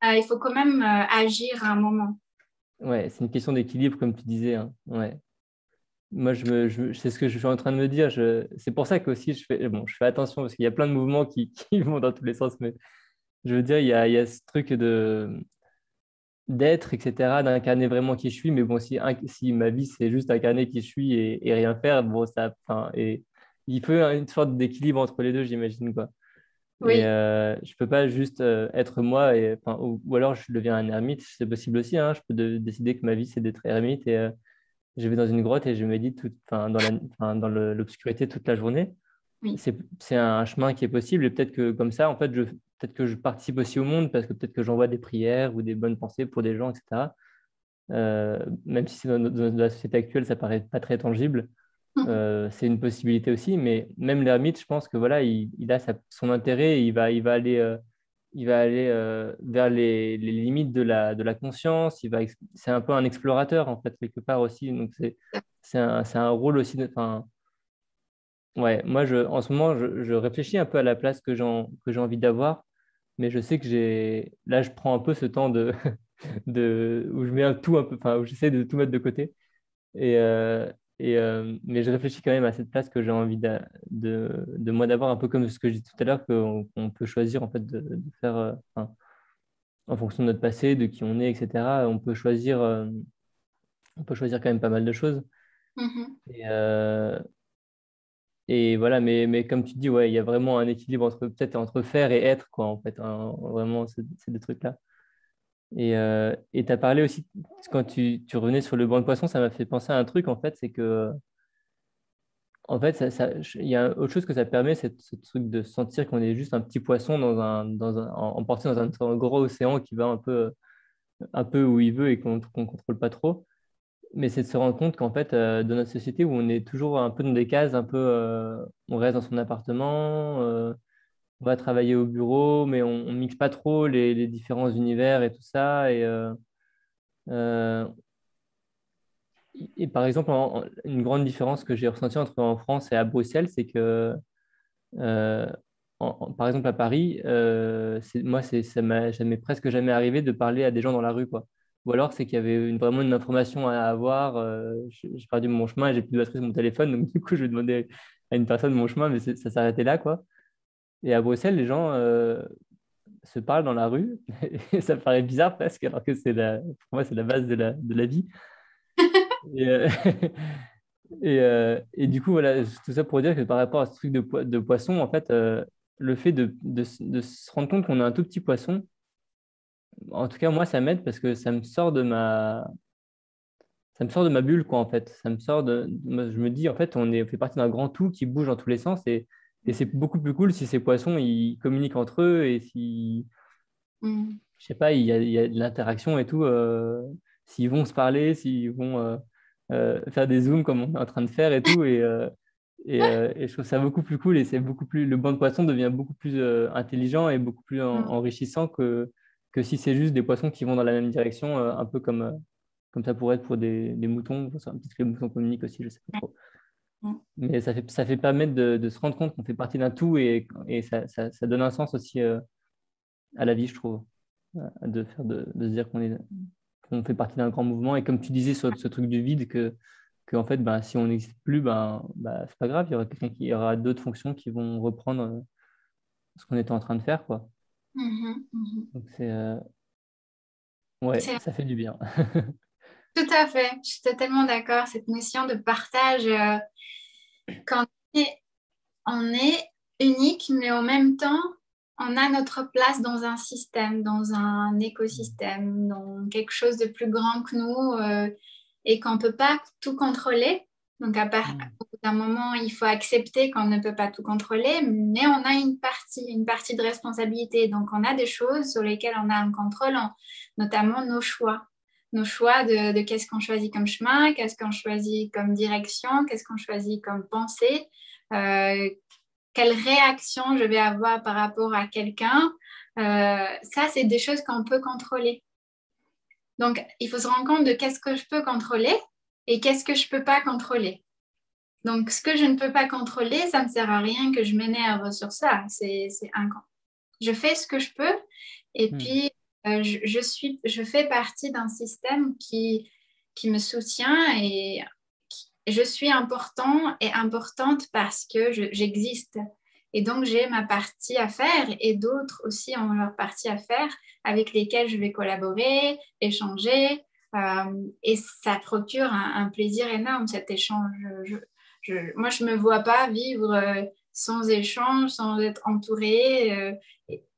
Il faut quand même agir à un moment. Ouais, c'est une question d'équilibre, comme tu disais, hein. Ouais. Moi, c'est ce que je suis en train de me dire. C'est pour ça qu'aussi, je fais attention parce qu'il y a plein de mouvements qui, qui vont dans tous les sens. Mais je veux dire, il y a ce truc d'être, etc., d'incarner vraiment qui je suis. Mais bon, si ma vie, c'est juste incarner qui je suis et rien faire, bon, enfin, et il faut une sorte d'équilibre entre les deux, j'imagine, quoi. Et Oui. je peux pas juste être moi, enfin, ou alors je deviens un ermite, c'est possible aussi, hein. Je peux décider que ma vie, c'est d'être ermite et je vais dans une grotte et je médite enfin, dans l'obscurité toute la journée. Oui. C'est un chemin qui est possible et peut-être que comme ça, en fait, peut-être que je participe aussi au monde parce que peut-être que j'envoie des prières ou des bonnes pensées pour des gens, etc. Même si c'est dans la société actuelle, ça paraît pas très tangible. C'est une possibilité aussi, mais même l'ermite, je pense que voilà, il a son intérêt, et il va aller vers les limites de la conscience. C'est un peu un explorateur en fait quelque part aussi. Donc c'est un rôle aussi. Enfin, ouais, moi en ce moment, je réfléchis un peu à la place que j'ai envie d'avoir, mais je sais que là, je prends un peu ce temps où je mets tout un peu, enfin, où j'essaie de tout mettre de côté. Et, mais je réfléchis quand même à cette place que j'ai envie de moi d'avoir, un peu comme ce que je disais tout à l'heure, qu'on peut choisir en fait de faire enfin, en fonction de notre passé, de qui on est, etc. On peut choisir quand même pas mal de choses. Mhm. Et voilà, mais comme tu dis, ouais, il y a vraiment un équilibre peut-être entre faire et être, quoi, en fait, hein, vraiment, c'est des trucs-là. Et tu as parlé aussi, quand tu revenais sur le banc de poisson, ça m'a fait penser à un truc, en fait, c'est que en fait, il y a autre chose que ça permet, c'est ce truc de sentir qu'on est juste un petit poisson emporté dans un gros océan qui va un peu. un peu où il veut et qu'on ne contrôle pas trop. Mais c'est de se rendre compte qu'en fait, dans notre société où on est toujours un peu dans des cases, un peu, on reste dans son appartement, on va travailler au bureau, mais on ne mixe pas trop les différents univers et tout ça. Euh, et par exemple, une grande différence que j'ai ressentie entre en France et à Bruxelles, c'est que, euh, par exemple, à Paris, ça m'a jamais, presque jamais arrivé de parler à des gens dans la rue, quoi. Ou alors, c'est qu'il y avait vraiment une information à avoir. J'ai perdu mon chemin et j'ai plus de batterie sur mon téléphone. Donc, du coup, je vais demander à une personne mon chemin, mais ça s'arrêtait là, quoi. Et à Bruxelles, les gens se parlent dans la rue. Et ça paraît bizarre presque, alors que pour moi, c'est la base de la vie. Et, et du coup, voilà, tout ça pour dire que par rapport à ce truc de poisson, en fait, le fait de se rendre compte qu'on a un tout petit poisson, en tout cas, moi, ça m'aide parce que ça me sort de ma bulle, quoi, en fait. Ça me sort moi, je me dis, en fait, on fait partie d'un grand tout qui bouge dans tous les sens et c'est beaucoup plus cool si ces poissons, ils communiquent entre eux et si, Mm. je sais pas, il y a de l'interaction et tout, s'ils vont se parler, s'ils vont faire des zooms comme on est en train de faire et tout. Et je trouve ça beaucoup plus cool et c'est beaucoup plus, le banc de poissons devient beaucoup plus intelligent et beaucoup plus Mm. enrichissant que si c'est juste des poissons qui vont dans la même direction, un peu comme ça pourrait être pour des moutons. Enfin, peut-être que les moutons communiquent aussi, je sais pas trop. Mm. Mais ça fait permettre de se rendre compte qu'on fait partie d'un tout et ça donne un sens aussi à la vie, je trouve, de se dire qu'on fait partie d'un grand mouvement. Et comme tu disais sur ce truc du vide, que en fait, ben, si on n'existe plus, c'est pas grave, il y aura d'autres fonctions qui vont reprendre ce qu'on était en train de faire, quoi. Mhm. Mhm. Donc ouais, C'est ça fait du bien. tout à fait, je suis totalement d'accord. Cette notion de partage, quand on est unique, mais en même temps, on a notre place dans un système, dans un écosystème, dans quelque chose de plus grand que nous et qu'on ne peut pas tout contrôler. Donc, Mm. au bout d'un moment, il faut accepter qu'on ne peut pas tout contrôler, mais on a une partie de responsabilité. Donc, on a des choses sur lesquelles on a un contrôle, notamment nos choix. Nos choix de qu'est-ce qu'on choisit comme chemin, qu'est-ce qu'on choisit comme direction, qu'est-ce qu'on choisit comme pensée. Euh, quelle réaction je vais avoir par rapport à quelqu'un. Ça, c'est des choses qu'on peut contrôler. Donc, il faut se rendre compte de qu'est-ce que je peux contrôler et qu'est-ce que je ne peux pas contrôler. Donc, ce que je ne peux pas contrôler, ça ne sert à rien que je m'énerve sur ça. C'est un camp. Je fais ce que je peux et Mm. puis je fais partie d'un système qui me soutient et je suis important et importante parce que j'existe. Et donc, j'ai ma partie à faire et d'autres aussi ont leur partie à faire avec lesquels je vais collaborer, échanger. Et ça procure un plaisir énorme, cet échange. Moi, je ne me vois pas vivre sans échange, sans être entourée.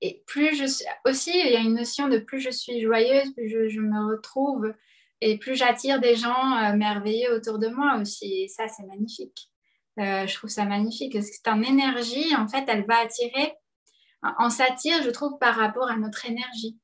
Et plus je suis... Aussi, il y a une notion de plus je suis joyeuse, plus je me retrouve et plus j'attire des gens merveilleux autour de moi aussi. Et ça, c'est magnifique. Je trouve ça magnifique parce que c'est en énergie, en fait, elle va attirer. On s'attire, je trouve, par rapport à notre énergie.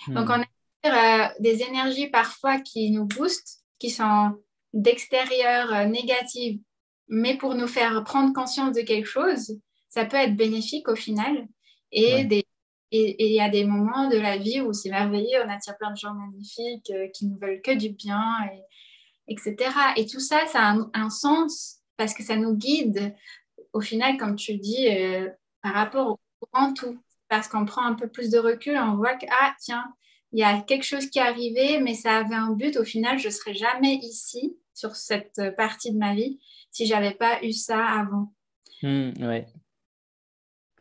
Donc, on Mm. attire des énergies parfois qui nous boostent, qui sont d'extérieur négatives, mais pour nous faire prendre conscience de quelque chose, ça peut être bénéfique au final. Et Ouais. des et il y a des moments de la vie où c'est merveilleux, on attire plein de gens magnifiques qui nous veulent que du bien, etc. Et tout ça, ça a un sens parce que ça nous guide au final, comme tu dis, par rapport au grand tout. Parce qu'on prend un peu plus de recul, on voit que, ah, tiens, il y a quelque chose qui est arrivé, mais ça avait un but. Au final, je ne serais jamais ici, sur cette partie de ma vie, si j'avais pas eu ça avant. Ouais.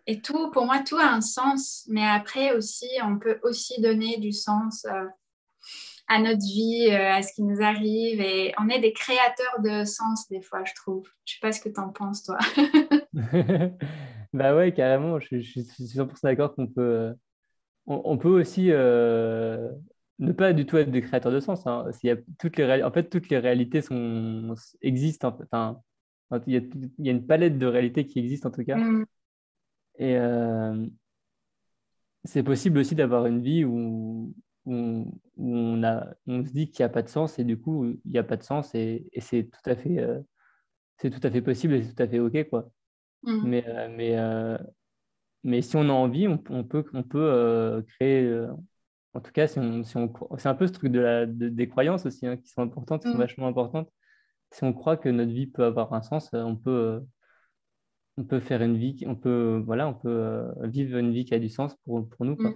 Et tout, pour moi, tout a un sens. Mais après aussi, on peut aussi donner du sens à notre vie, à ce qui nous arrive. Et on est des créateurs de sens, des fois, je trouve. Je sais pas ce que tu en penses, toi. Bah ouais, carrément, je suis 100% d'accord qu'on peut, on peut aussi ne pas du tout être des créateurs de sens, hein. S'il y a en fait, toutes les réalités existent. Enfin, il y a une palette de réalités qui existe en tout cas. Mm, Et c'est possible aussi d'avoir une vie où on se dit qu'il n'y a pas de sens et du coup, il n'y a pas de sens et c'est tout à fait possible et c'est tout à fait OK, quoi. Mm. Mais, euh, mais, euh, mais si on a envie, on peut créer. En tout cas, c'est un peu ce truc des croyances aussi, hein, qui sont importantes, qui sont Mm. vachement importantes. Si on croit que notre vie peut avoir un sens, on peut faire une vie, voilà, on peut vivre une vie qui a du sens pour nous, Mm. quoi.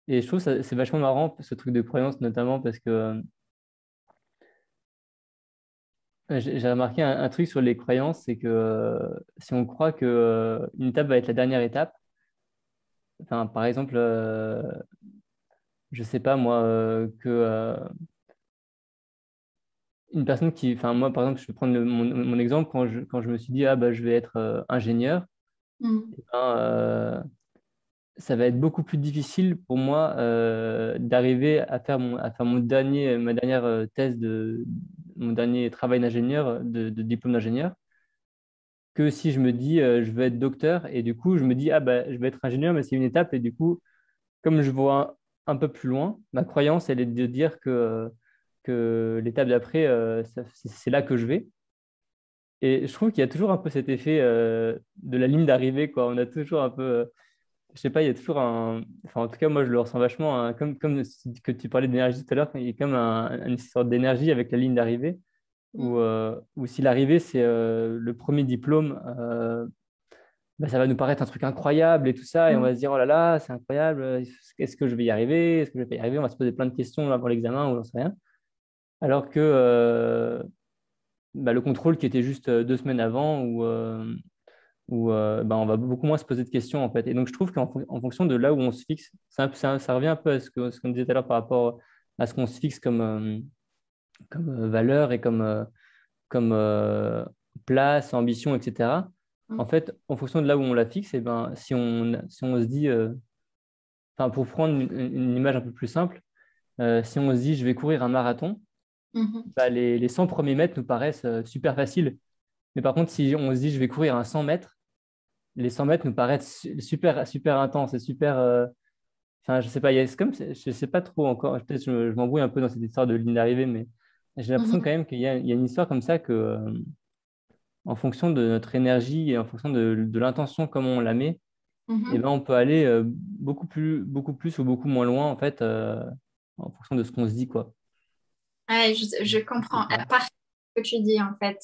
Et je trouve ça c'est vachement marrant, ce truc de croyance, notamment parce que j'ai remarqué un truc sur les croyances, c'est que si on croit que une étape va être la dernière étape, enfin, par exemple, je sais pas moi, que une personne enfin moi par exemple, je vais prendre mon exemple quand je me suis dit ah bah je vais être ingénieur, Mm. eh ben, ça va être beaucoup plus difficile pour moi d'arriver à faire ma dernière thèse mon dernier travail d'ingénieur, de diplôme d'ingénieur, que si je me dis je veux être docteur et du coup je me dis ah bah je vais être ingénieur mais c'est une étape et du coup comme je vois un peu plus loin, ma croyance elle est de dire que l'étape d'après c'est là que je vais. Et je trouve qu'il y a toujours un peu cet effet de la ligne d'arrivée, quoi. On a toujours un peu je sais pas, il y a toujours enfin, en tout cas, moi, je le ressens vachement, hein, comme que tu parlais d'énergie tout à l'heure, il y a comme une sorte d'énergie avec la ligne d'arrivée, Mm. où si l'arrivée, c'est le premier diplôme, bah, ça va nous paraître un truc incroyable et tout ça, et on Mm. va se dire, oh là là, c'est incroyable, est-ce que je vais y arriver? Est-ce que je vais pas y arriver? On va se poser plein de questions avant l'examen ou j'en sais rien. Alors que bah, le contrôle qui était juste 2 semaines avant, où bah, on va beaucoup moins se poser de questions en fait. Et donc je trouve en fonction de là où on se fixe, ça revient un peu à ce qu'on disait tout à l'heure par rapport à ce qu'on se fixe comme valeur et comme place, ambition, etc. En Mm. fait, en fonction de là où on la fixe, et ben, si on se dit, enfin, pour prendre une image un peu plus simple, si on se dit je vais courir un marathon, Mhm. bah, les 100 premiers mètres nous paraissent super faciles. Mais par contre, si on se dit je vais courir un 100 mètres, les 100 mètres nous paraissent super, super intenses et super. Enfin, je sais pas, c'est comme, je sais pas trop encore. Peut-être je m'embrouille un peu dans cette histoire de ligne d'arrivée, mais j'ai l'impression Mhm. quand même qu'il y a une histoire comme ça que, en fonction de notre énergie et en fonction de l'intention, comment on la met, eh Mhm. ben, on peut aller beaucoup plus ou beaucoup moins loin, en fait, en fonction de ce qu'on se dit, quoi. Ouais, je comprends parfaitement ce que tu dis en fait.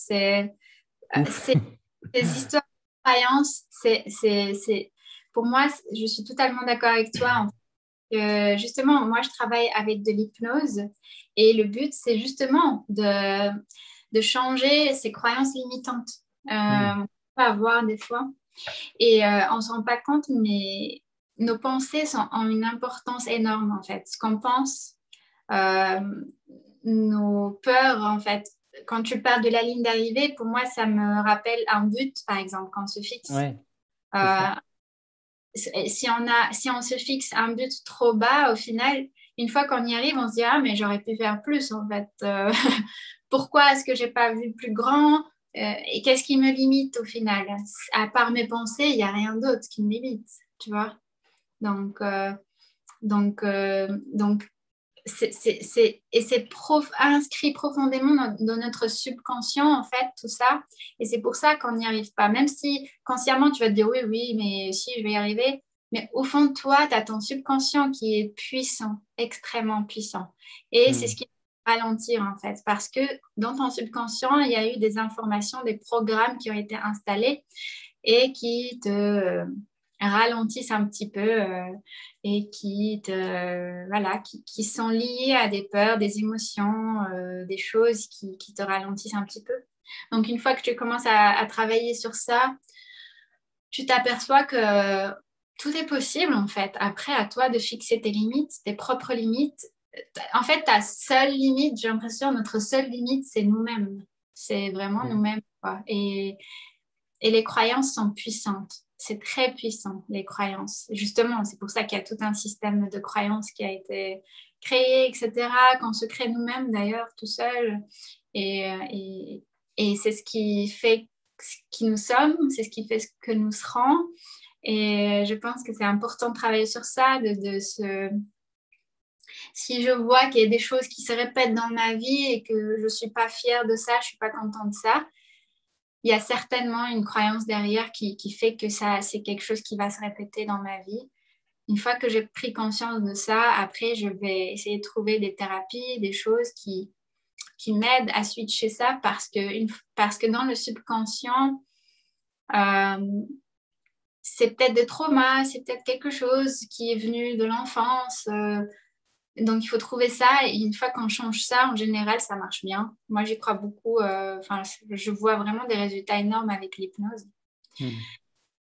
Ouf. C'est ces histoires de croyances, pour moi, je suis totalement d'accord avec toi. En fait. Justement, moi, je travaille avec de l'hypnose et le but, c'est justement de changer ces croyances limitantes Hmm. qu'on peut avoir des fois. Et on ne se rend pas compte, mais nos pensées ont une importance énorme en fait. Ce qu'on pense, euh, nos peurs en fait. Quand tu parles de la ligne d'arrivée, pour moi, ça me rappelle un but, par exemple, qu'on se fixe. Ouais, c'est Euh, ça. si on se fixe un but trop bas, au final, une fois qu'on y arrive, on se dit, ah, mais j'aurais pu faire plus, en fait. Pourquoi est-ce que j'ai pas vu plus grand? Et qu'est-ce qui me limite au final? À part mes pensées, il n'y a rien d'autre qui me limite, tu vois? Donc, donc et c'est inscrit profondément dans notre subconscient, en fait, tout ça. Et c'est pour ça qu'on n'y arrive pas. Même si consciemment, tu vas te dire oui, oui, mais si, je vais y arriver. Mais au fond de toi, tu as ton subconscient qui est puissant, extrêmement puissant. Et c'est ce Hmm. qui va ralentir, en fait. Parce que dans ton subconscient, il y a eu des informations, des programmes qui ont été installés et qui te ralentissent un petit peu et qui sont liées à des peurs, des émotions, des choses qui te ralentissent un petit peu. Donc, une fois que tu commences à travailler sur ça, tu t'aperçois que tout est possible en fait. Après, à toi de fixer tes limites, tes propres limites. En fait, ta seule limite, j'ai l'impression, notre seule limite, c'est nous-mêmes. C'est vraiment Hmm. nous-mêmes, quoi. Et les croyances sont puissantes. C'est très puissant, les croyances. Justement, c'est pour ça qu'il y a tout un système de croyances qui a été créé, etc., qu'on se crée nous-mêmes d'ailleurs, tout seul. Et c'est ce qui fait ce qui nous sommes, c'est ce qui fait ce que nous serons. Et je pense que c'est important de travailler sur ça, Si je vois qu'il y a des choses qui se répètent dans ma vie et que je ne suis pas fière de ça, je ne suis pas contente de ça, il y a certainement une croyance derrière qui fait que ça, c'est quelque chose qui va se répéter dans ma vie. Une fois que j'ai pris conscience de ça, après, je vais essayer de trouver des thérapies, des choses qui m'aident à switcher ça parce que dans le subconscient, c'est peut-être des traumas, c'est peut-être quelque chose qui est venu de l'enfance. Donc, il faut trouver ça. Et une fois qu'on change ça, en général, ça marche bien. Moi, j'y crois beaucoup. Je vois vraiment des résultats énormes avec l'hypnose. Hmm.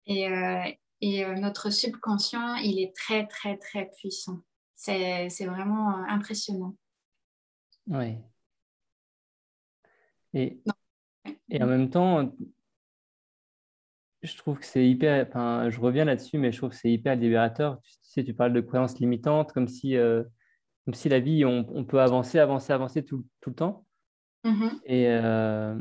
Et, notre subconscient, il est très, très, très puissant. C'est vraiment impressionnant. Ouais. Et, Non. et en même temps, je trouve que c'est hyper, enfin, je reviens là-dessus, mais je trouve que c'est hyper libérateur. Tu sais, tu parles de croyances limitantes, comme si la vie, on peut avancer, avancer, avancer tout le temps. Mhm. Et, euh,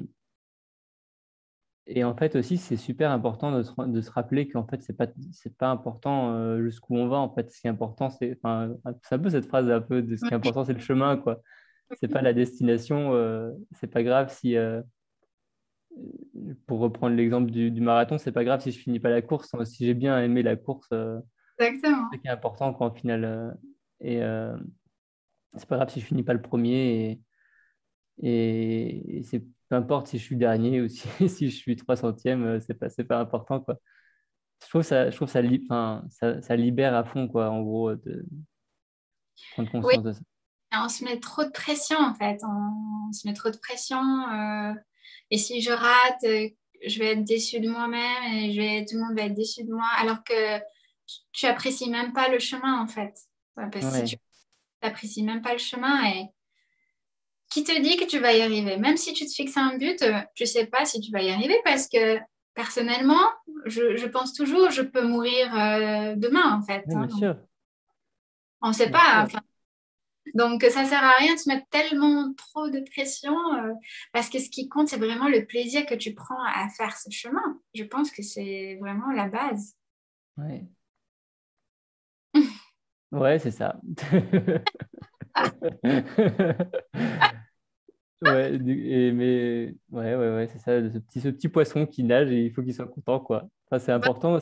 et en fait aussi, c'est super important de se rappeler qu'en fait, c'est pas important jusqu'où on va. En fait, ce qui est important, c'est un peu cette phrase un peu de ce qui est important, c'est le chemin, quoi. C'est pas la destination. C'est pas grave si, pour reprendre l'exemple du marathon, c'est pas grave si je finis pas la course. Si j'ai bien aimé la course, c'est Exactement. ce qui est important, quoi, au final. Et c'est pas grave si je finis pas le premier. Et c'est peu importe si je suis dernier ou si, si je suis 300e, c'est pas important, quoi. Je trouve enfin, ça libère à fond, quoi, en gros, de prendre Oui, conscience de ça. on se met trop de pression, en fait. On se met trop de pression. Et si je rate, je vais être déçue de moi-même et tout le monde va être déçu de moi. Alors que tu apprécies même pas le chemin, en fait. Ouais, parce que si tu Ouais, n'apprécies même pas le chemin, et qui te dit que tu vas y arriver? Même si tu te fixes un but, tu sais pas si tu vas y arriver parce que personnellement, je pense toujours, je peux mourir demain, en fait. ouais, Hein. bien sûr, On ne sait bien pas. sûr. Enfin, donc, ça sert à rien de se mettre tellement trop de pression parce que ce qui compte, c'est vraiment le plaisir que tu prends à faire ce chemin. Je pense que c'est vraiment la base. Ouais, ouais, c'est ça. Ouais, mais c'est ça, ce petit poisson qui nage et il faut qu'il soit content, quoi. Enfin, c'est important ou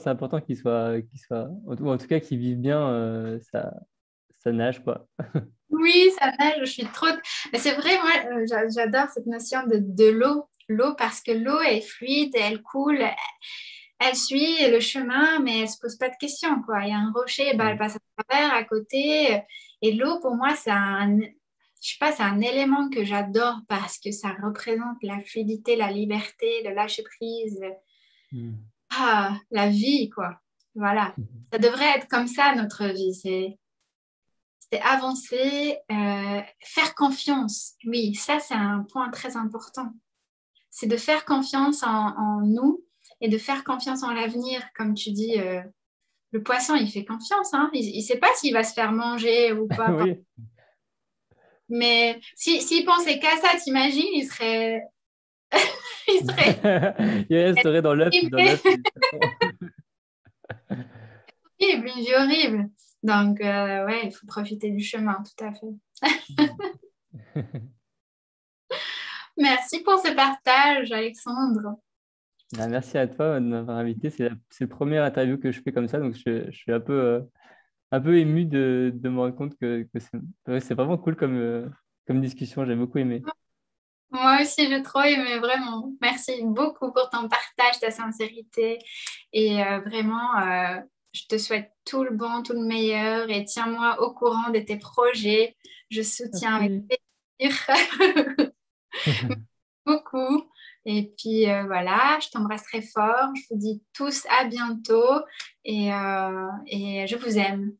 en tout cas qu'il vive bien ça nage, quoi. Oui, ça nage, je suis trop... Mais c'est vrai, moi, j'adore cette notion de l'eau. L'eau, parce que l'eau est fluide, elle coule, elle suit le chemin, mais elle ne se pose pas de questions, quoi. Il y a un rocher, bah, elle Mm. passe à travers, à côté. Et l'eau, pour moi, je sais pas, c'est un élément que j'adore parce que ça représente la fluidité, la liberté, le lâcher prise, Mm. la vie, quoi. Voilà. Ça devrait être comme ça, notre vie. C'est avancer, faire confiance. Oui, ça, c'est un point très important. C'est de faire confiance en nous et de faire confiance en l'avenir. Comme tu dis, le poisson, il fait confiance. Hein. Il ne sait pas s'il va se faire manger ou pas. Oui. Mais s'il pensait qu'à ça, t'imagines, il serait, il serait Il resterait dans l'œuf. horrible, une vie horrible. Donc, ouais, il faut profiter du chemin, tout à fait. Merci pour ce partage, Alexandre. Ben, merci à toi de m'avoir invité. C'est le premier interview que je fais comme ça, donc je suis un peu ému de me rendre compte que c'est vraiment cool comme discussion. J'ai beaucoup aimé. Moi aussi, j'ai trop aimé, vraiment. Merci beaucoup pour ton partage, ta sincérité. Et vraiment, je te souhaite tout le bon, tout le meilleur. Et tiens-moi au courant de tes projets. Je soutiens avec Merci. plaisir. Beaucoup. Et puis voilà, je t'embrasse très fort. Je vous dis tous à bientôt. Et je vous aime.